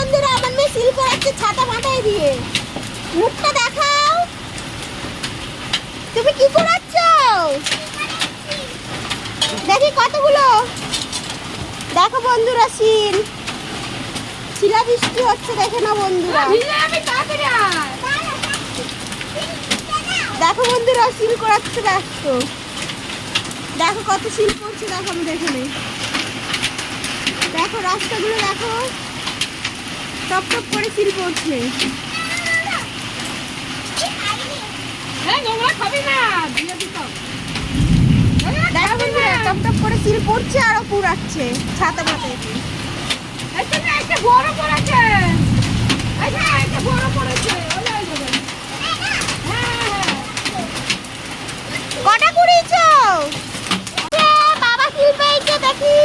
বন্ধুরা, আমার মেয়ে সিল করাচ্ছে ছাতা মাথায় দিয়ে। মুখটা দেখাও। তুমি কি করাচ্ছ? দেখি কতগুলো। দেখো বন্ধুরা, শিলাবৃষ্টি হচ্ছে, দেখে না বন্ধুরা। দেখো বন্ধুরা, সিল করাচ্ছে ব্যস্ত। দেখো কত সিল করছে, দেখো আমি দেখে নেই। দেখো রাস্তাগুলো দেখো, টপ টপ করে সিল পড়ছে। দেখো বন্ধুরা, টপ টপ করে সিল পড়ছে আর পুরাচ্ছে ছাতা মাথায় দিয়ে। বড় পড়েছে, বড় পড়েছে। কটা কুড়িয়েছ? বাবা সিল পেয়েছে, দেখি।